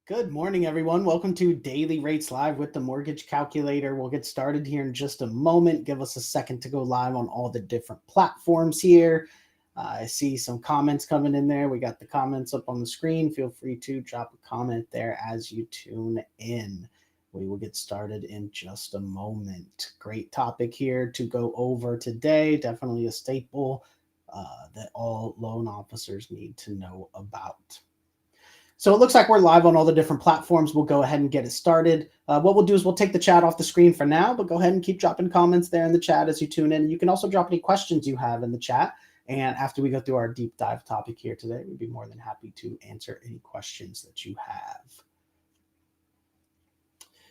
Good morning, everyone. Welcome to Daily Rates Live with the Mortgage Calculator. We'll get started here in just a moment. Give us a second to go live on all the different platforms here. I see some comments coming in there. We got the comments up on the screen. Feel free to drop a comment there as you tune in. We will get started in just a moment. Great topic here to go over today. Definitely a staple that all loan officers need to know about. So it looks like we're live on all the different platforms. We'll go ahead and get it started. What we'll do is we'll take the chat off the screen for now, but go ahead and keep dropping comments there in the chat as you tune in. You can also drop any questions you have in the chat. And after we go through our deep dive topic here today, we'd be more than happy to answer any questions that you have.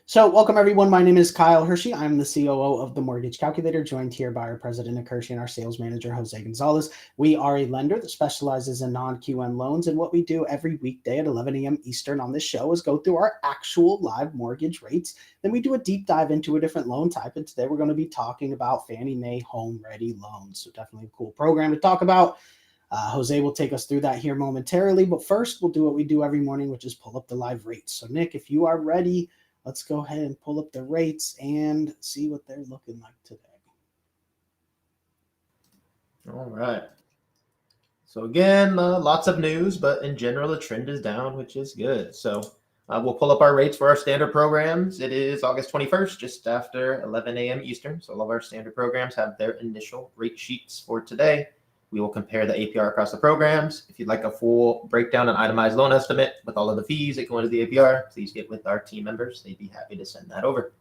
So welcome, everyone. My name is Kyle Hershey. I'm the COO of the Mortgage Calculator, joined here by our president of Hershey and our sales manager, Jose Gonzalez. We are a lender that specializes in non-QM loans, and what we do every weekday at 11 a.m. Eastern on this show is go through our actual live mortgage rates. Then we do a deep dive into a different loan type, and today we're going to be talking about Fannie Mae HomeReady Loans. So definitely a cool program to talk about. Jose will take us through that here momentarily, but first we'll do what we do every morning, which is pull up the live rates. So Nick, if you are ready, let's go ahead and pull up the rates and see what they're looking like today. All right. So again, lots of news, but in general, the trend is down, which is good. So we'll pull up our rates for our standard programs. It is August 21st, just after 11 a.m. Eastern. So all of our standard programs have their initial rate sheets for today. We will compare the APR across the programs. If you'd like a full breakdown and itemized loan estimate with all of the fees that go into the APR, please get with our team members. They'd be happy to send that over.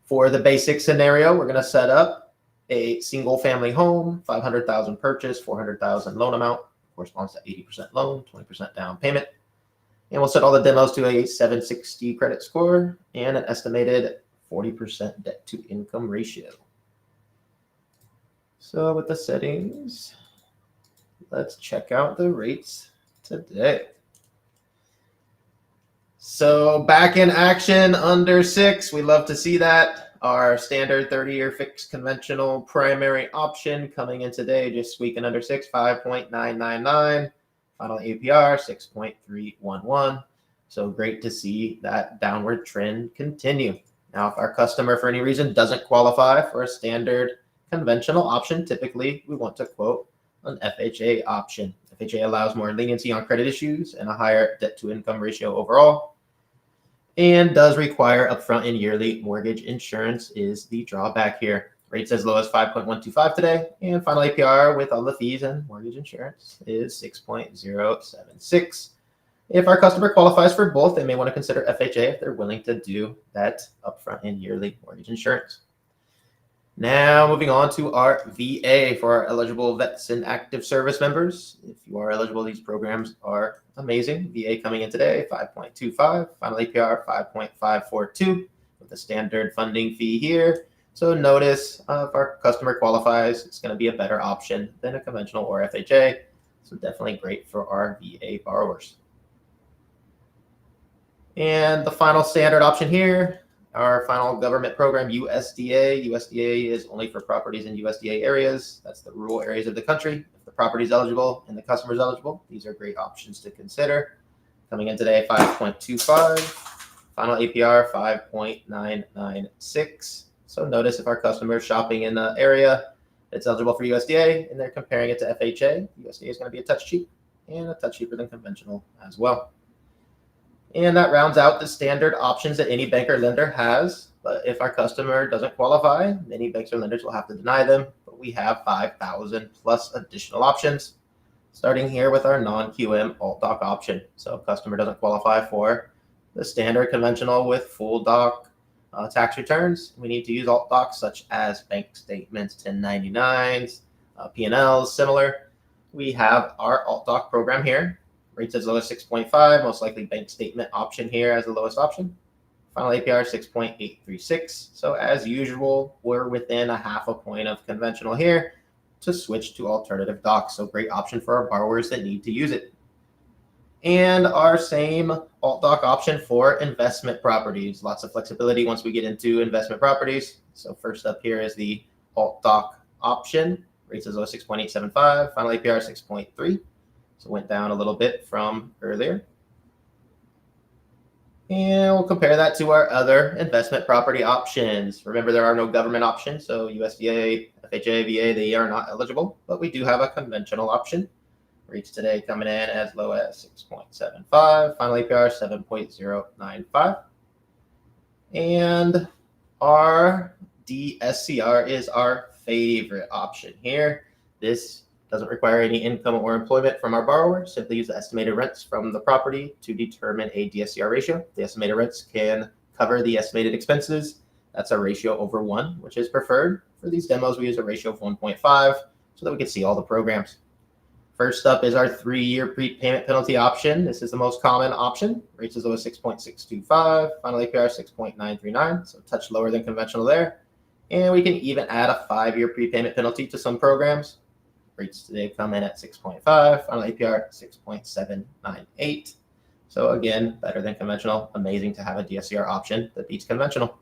For the basic scenario, we're going to set up a single family home, 500,000 purchase, 400,000 loan amount, corresponds to 80% loan, 20% down payment. And we'll set all the demos to a 760 credit score and an estimated 40% debt to income ratio. So with the settings, let's check out the rates today. So back in action under 6, we love to see that. Our standard 30-year fixed conventional primary option coming in today, just squeaking under 6, 5.999. Final APR 6.311. So great to see that downward trend continue. Now, if our customer for any reason doesn't qualify for a standard conventional option, typically we want to quote an FHA option. FHA allows more leniency on credit issues and a higher debt to income ratio overall, and does require upfront and yearly mortgage insurance is the drawback here. Rates as low as 5.125 today, and final APR with all the fees and mortgage insurance is 6.076. If our customer qualifies for both, they may want to consider FHA if they're willing to do that upfront and yearly mortgage insurance. Now, moving on to our VA for our eligible vets and active service members. If you are eligible, these programs are amazing. VA coming in today, 5.25, final APR 5.542 with the standard funding fee here. So notice if our customer qualifies, it's going to be a better option than a conventional or FHA. So definitely great for our VA borrowers. And the final standard option here, our final government program, USDA. USDA is only for properties in USDA areas. That's the rural areas of the country. If the property is eligible and the customer is eligible, these are great options to consider. Coming in today, 5.25. Final APR, 5.996. So notice if our customer is shopping in the area that's eligible for USDA and they're comparing it to FHA, USDA is going to be a touch cheap and a touch cheaper than conventional as well. And that rounds out the standard options that any bank or lender has. But if our customer doesn't qualify, many banks or lenders will have to deny them. But we have 5,000 plus additional options, starting here with our non-QM alt doc option. So if a customer doesn't qualify for the standard conventional with full doc tax returns, we need to use alt docs such as bank statements, 1099s, P&Ls, similar. We have our alt doc program here. Rates as low as 6.5, most likely bank statement option here as the lowest option. Final APR 6.836. So as usual, we're within a half a point of conventional here to switch to alternative docs. So great option for our borrowers that need to use it. And our same alt doc option for investment properties. Lots of flexibility once we get into investment properties. So first up here is the alt doc option. Rates as low as 6.875. Final APR 6.3. So went down a little bit from earlier. And we'll compare that to our other investment property options. Remember, there are no government options, so USDA, FHA, VA, they are not eligible, but we do have a conventional option. Rates today coming in as low as 6.75, final APR 7.095. And our DSCR is our favorite option here. This doesn't require any income or employment from our borrower. Simply use the estimated rents from the property to determine a DSCR ratio. The estimated rents can cover the estimated expenses. That's a ratio over 1, which is preferred. For these demos, we use a ratio of 1.5 so that we can see all the programs. First up is our 3-year prepayment penalty option. This is the most common option. Rates as low as 6.625, final APR 6.939, so a touch lower than conventional there. And we can even add a 5-year prepayment penalty to some programs. Rates today come in at 6.5, final APR 6.798. So again, better than conventional. Amazing to have a DSCR option that beats conventional.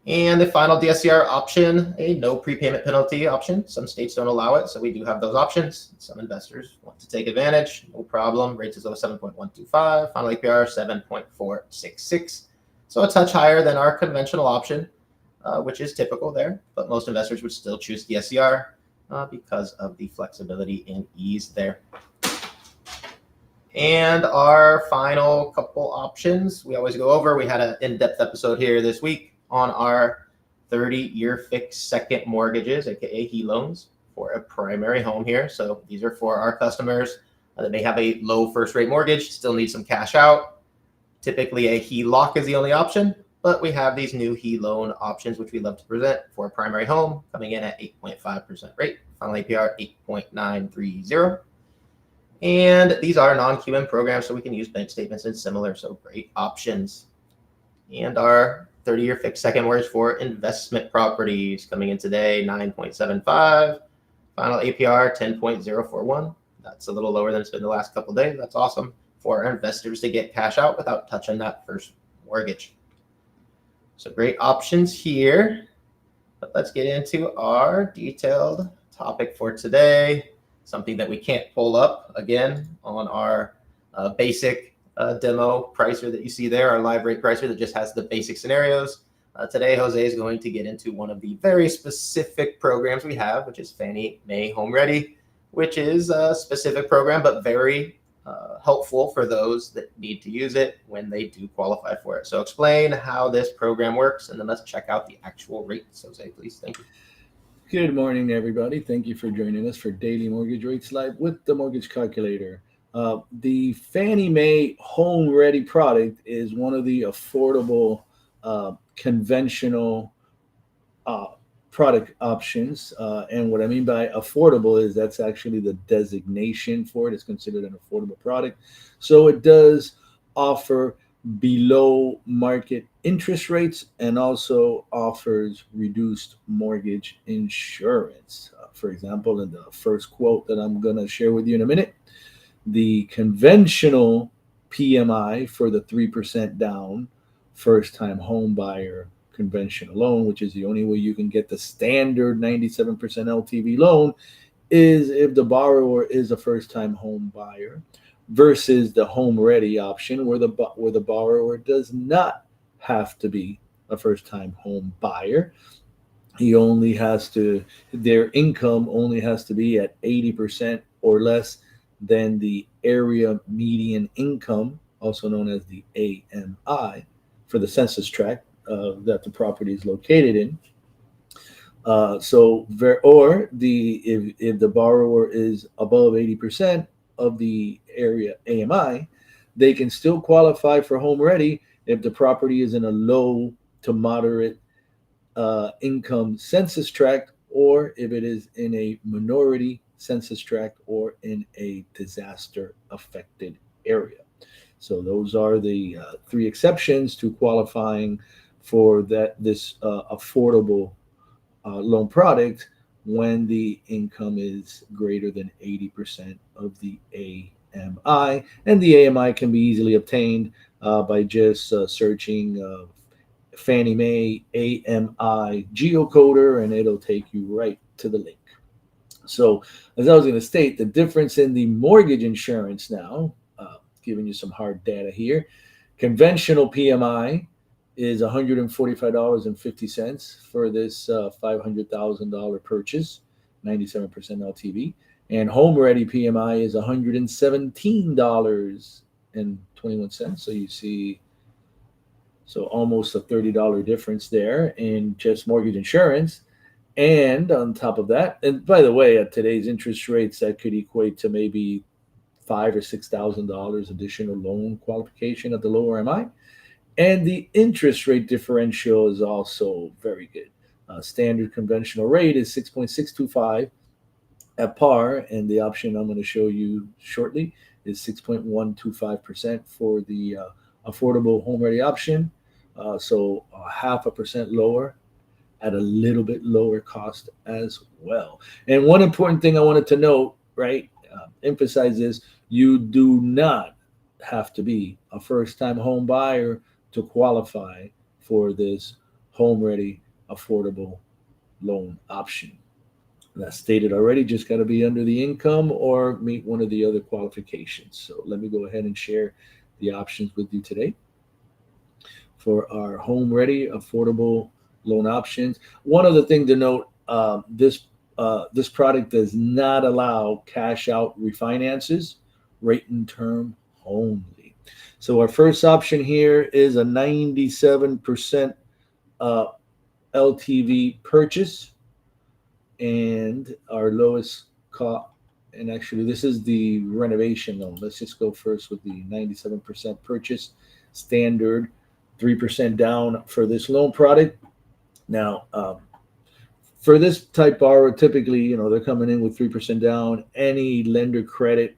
And the final DSCR option, a no prepayment penalty option. Some states don't allow it, so we do have those options. Some investors want to take advantage, no problem. Rates as low as 7.125, final APR 7.466. So a touch higher than our conventional option, which is typical there, but most investors would still choose DSCR because of the flexibility and ease there. And our final couple options, we always go over. We had an in-depth episode here this week on our 30-year fixed second mortgages, aka HE loans, for a primary home here. So these are for our customers that may have a low first rate mortgage, still need some cash out. Typically a HELOC is the only option, but we have these new HE loan options, which we love to present for a primary home, coming in at 8.5% rate, final APR 8.930. And these are non-QM programs, so we can use bank statements and similar, so great options. And our 30-year fixed second mortgage for investment properties coming in today, 9.75, final APR 10.041. That's a little lower than it's been the last couple of days. That's awesome for our investors to get cash out without touching that first mortgage. So great options here. But let's get into our detailed topic for today. Something that we can't pull up again on our basic demo pricer that you see there, our live rate pricer that just has the basic scenarios. Today, Jose is going to get into one of the very specific programs we have, which is Fannie Mae HomeReady, which is a specific program, but very helpful for those that need to use it when they do qualify for it. So explain how this program works, and then let's check out the actual rates. Jose, please. Thank you. Good morning, everybody. Thank you for joining us for Daily Mortgage Rates Live with the Mortgage Calculator. The Fannie Mae HomeReady product is one of the affordable conventional product options. And what I mean by affordable is that's actually the designation for it. It's considered an affordable product. So it does offer below market interest rates and also offers reduced mortgage insurance. For example, in the first quote that I'm going to share with you in a minute, the conventional PMI for the 3% down first time home buyer conventional loan, which is the only way you can get the standard 97% LTV loan, is if the borrower is a first time home buyer, versus the HomeReady option where the borrower does not have to be a first time home buyer. He only has to, their income only has to be at 80% or less than the area median income, also known as the AMI, for the census tract that the property is located in. If the borrower is above 80% of the area AMI, they can still qualify for HomeReady if the property is in a low to moderate income census tract, or if it is in a minority census tract, or in a disaster affected area. So those are the 3 exceptions to qualifying for this affordable loan product when the income is greater than 80% of the AMI. And the AMI can be easily obtained by just searching Fannie Mae AMI geocoder, and it'll take you right to the link. So as I was going to state, the difference in the mortgage insurance now, giving you some hard data here, Conventional PMI is $145.50 for this $500,000 purchase, 97% LTV. And HomeReady PMI is $117.21. So you see, so almost a $30 difference there in just mortgage insurance. And on top of that, and by the way, at today's interest rates, that could equate to maybe $5,000 or $6,000 additional loan qualification at the lower MI. And the interest rate differential is also very good. Standard conventional rate is 6.625 at par, and the option I'm going to show you shortly is 6.125% for the affordable home ready option. So 0.5% lower at a little bit lower cost as well. And one important thing I wanted to note, right, emphasize is you do not have to be a first-time home buyer to qualify for this home ready affordable loan option. That's stated already, just got to be under the income or meet one of the other qualifications. So let me go ahead and share the options with you today for our home ready affordable loan options. One other thing to note, this product does not allow cash out refinances, rate and term only. So our first option here is a 97% LTV purchase, and our lowest cost, and actually this is the renovation loan. Let's just go first with the 97% purchase, standard 3% down for this loan product. Now, for this type borrower, typically, they're coming in with 3% down. Any lender credit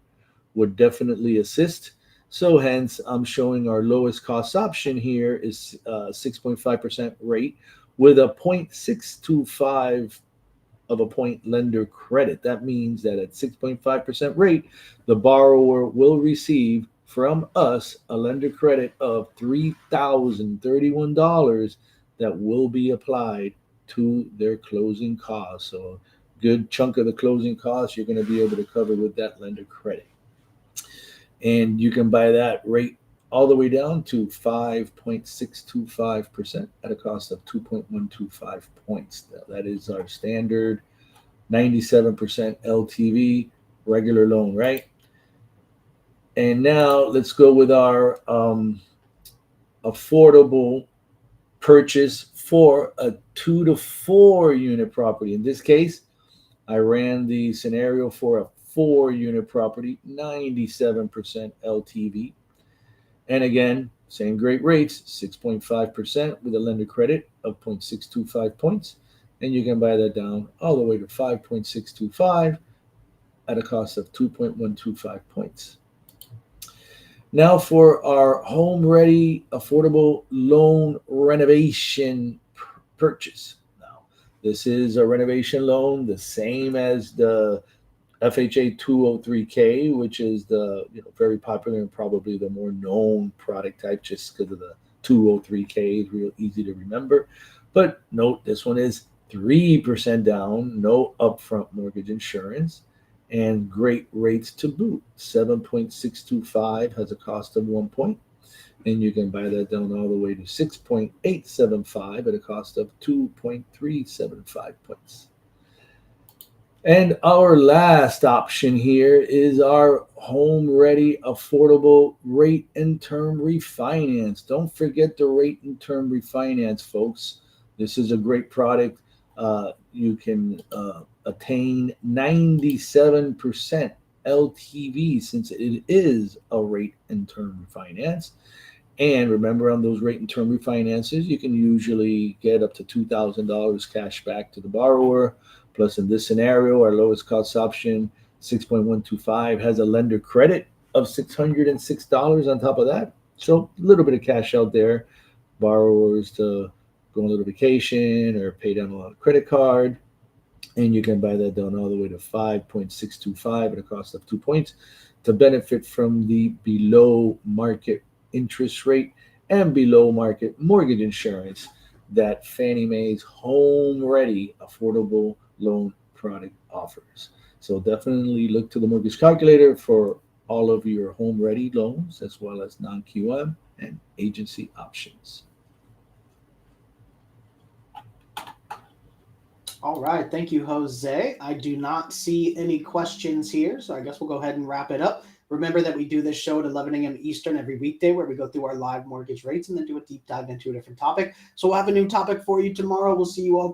would definitely assist. So hence, I'm showing our lowest cost option here is 6.5% rate with a 0.625 of a point lender credit. That means that at 6.5% rate, the borrower will receive from us a lender credit of $3,031 that will be applied to their closing costs. So a good chunk of the closing costs you're going to be able to cover with that lender credit. And you can buy that rate all the way down to 5.625% at a cost of 2.125 points. That is our standard 97% LTV regular loan, right? And now let's go with our affordable purchase for a 2 to 4 unit property. In this case, I ran the scenario for a 4-unit property, 97% LTV. And again, same great rates, 6.5% with a lender credit of 0.625 points. And you can buy that down all the way to 5.625 at a cost of 2.125 points. Now for our home ready affordable loan renovation purchase. Now, this is a renovation loan, the same as the FHA 203K, which is the very popular and probably the more known product type just because of the 203K is real easy to remember. But note, this one is 3% down, no upfront mortgage insurance, and great rates to boot. 7.625 has a cost of 1 point, and you can buy that down all the way to 6.875 at a cost of 2.375 points. And our last option here is our home ready affordable rate and term refinance. Don't forget the rate and term refinance, folks. This is a great product. You can attain 97% LTV since it is a rate and term refinance. And remember, on those rate and term refinances, you can usually get up to $2,000 cash back to the borrower. Plus, in this scenario, our lowest cost option, 6.125, has a lender credit of $606 on top of that. So a little bit of cash out there. Borrowers to go on a little vacation or pay down a lot of credit card. And you can buy that down all the way to 5.625 at a cost of 2 points to benefit from the below market interest rate and below market mortgage insurance that Fannie Mae's HomeReady affordable loan product offers. So definitely look to the mortgage calculator for all of your home ready loans as well as non-QM and agency options. All right. Thank you, Jose. I do not see any questions here, so I guess we'll go ahead and wrap it up. Remember that we do this show at 11 a.m. Eastern every weekday where we go through our live mortgage rates and then do a deep dive into a different topic. So we'll have a new topic for you tomorrow. We'll see you all